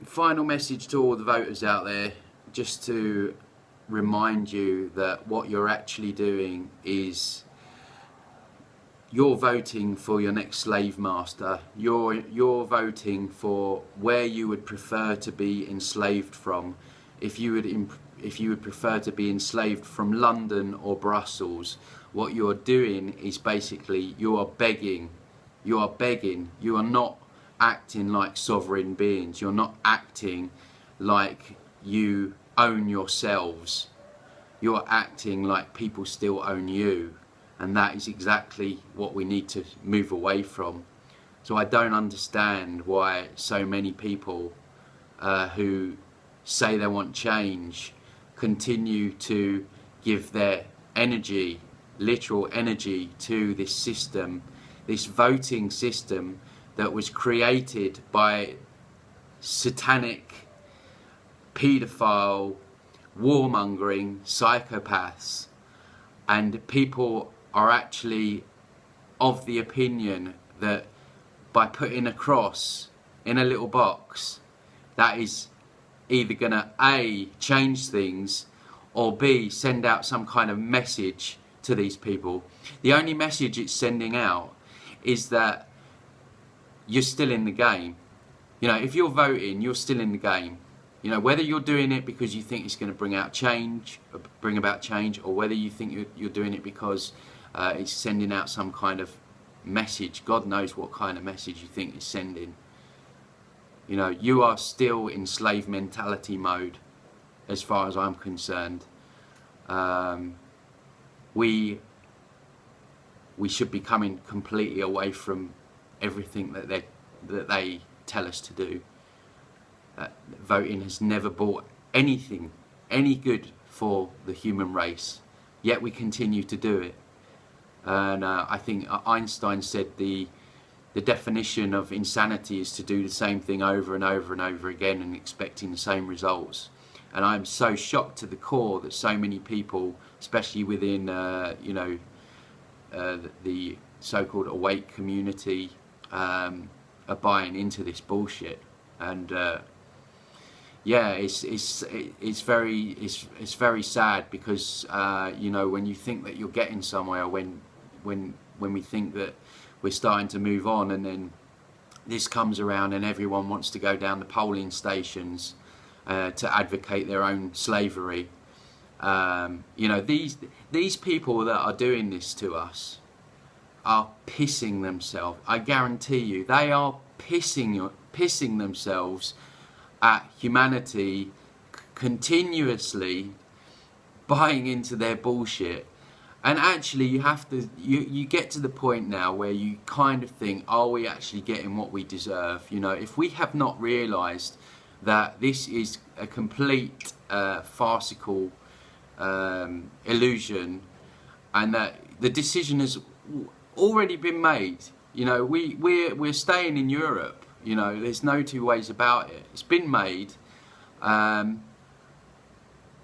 final message to all the voters out there, just to remind you that what you're actually doing is you're voting for your next slave master. You're voting for where you would prefer to be enslaved from. If you would prefer to be enslaved from London or Brussels, what you're doing is basically you are begging. You are not acting like sovereign beings. You're not acting like you own yourselves. You're acting like people still own you. And that is exactly what we need to move away from. So I don't understand why so many people who say they want change continue to give their energy, literal energy, to this system, this voting system that was created by satanic, paedophile, warmongering psychopaths. And people are actually of the opinion that by putting a cross in a little box, that is either going to A, change things, or B, send out some kind of message to these people. The only message it's sending out is that you're still in the game. You know, if you're voting, you're still in the game. You know, whether you're doing it because you think it's going to bring about change, or whether you think you're doing it because it's sending out some kind of message. God knows what kind of message you think it's sending. You know, you are still in slave mentality mode, as far as I'm concerned. We should be coming completely away from everything that they tell us to do. Voting has never brought anything, any good for the human race, yet we continue to do it. And I think Einstein said the definition of insanity is to do the same thing over and over and over again and expecting the same results. And I'm so shocked to the core that so many people, especially within you know, the so-called awake community, are buying into this bullshit. And yeah, it's very sad, because you know, when you think that you're getting somewhere, when we think that we're starting to move on, and then this comes around and everyone wants to go down the polling stations to advocate their own slavery. You know, these people that are doing this to us are pissing themselves. I guarantee you, they are pissing themselves at humanity, continuously buying into their bullshit. And actually, you get to the point now where you kind of think, are we actually getting what we deserve? You know, if we have not realised that this is a complete farcical illusion, and that the decision has already been made. You know, we're staying in Europe. You know, there's no two ways about it. It's been made, and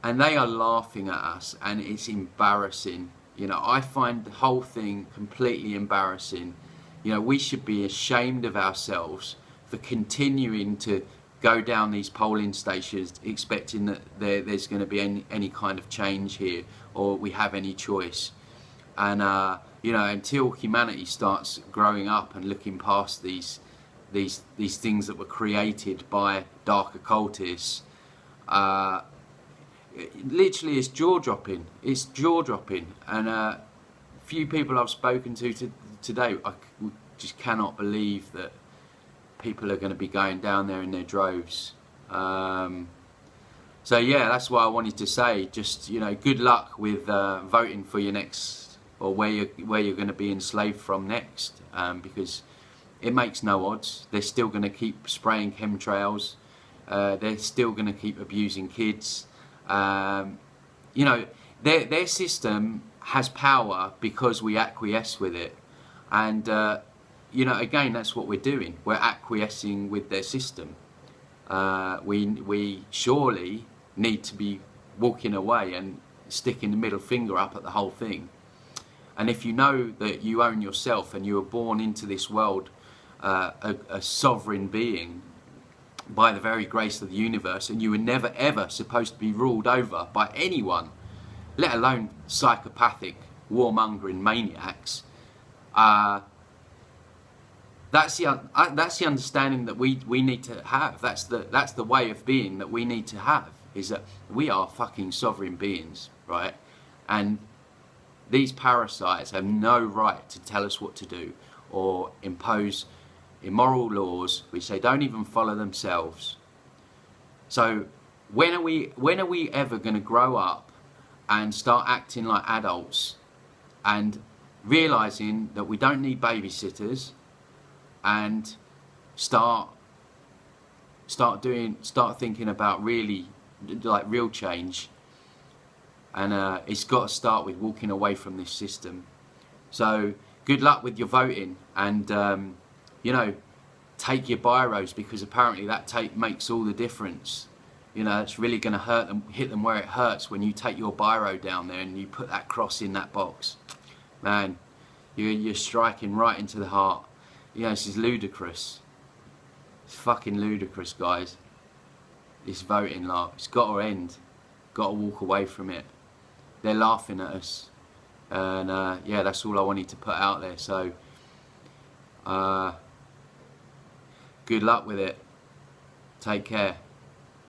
they are laughing at us, and it's embarrassing. You know, I find the whole thing completely embarrassing. You know, we should be ashamed of ourselves for continuing to go down these polling stations expecting that there's going to be any kind of change here, or we have any choice. And you know, until humanity starts growing up and looking past these things that were created by dark occultists, literally it's jaw-dropping. It's jaw-dropping. And few people I've spoken to today, I just cannot believe that people are going to be going down there in their droves. So yeah, that's what I wanted to say. Just, you know, good luck with voting for your next, or where you're going to be enslaved from next, because it makes no odds. They're still going to keep spraying chemtrails. They're still going to keep abusing kids. You know, their system has power because we acquiesce with it. And you know, again, that's what we're doing. We're acquiescing with their system. We surely need to be walking away and sticking the middle finger up at the whole thing. And if you know that you own yourself and you were born into this world a sovereign being, by the very grace of the universe, and you were never ever supposed to be ruled over by anyone, let alone psychopathic, warmongering maniacs. That's the understanding that we need to have. That's the way of being that we need to have, is that we are fucking sovereign beings, right? And these parasites have no right to tell us what to do or impose immoral laws which they don't even follow themselves. So when are we ever going to grow up and start acting like adults and realizing that we don't need babysitters, and start thinking about really real change? And it's got to start with walking away from this system. So good luck with your voting, and you know, take your biros, because apparently that makes all the difference. You know, it's really going to hurt them, hit them where it hurts when you take your biro down there and you put that cross in that box. Man, you're striking right into the heart. You know, this is ludicrous. It's fucking ludicrous, guys. This voting lark, it's got to end. Got to walk away from it. They're laughing at us, and yeah, that's all I wanted to put out there. So good luck with it. Take care.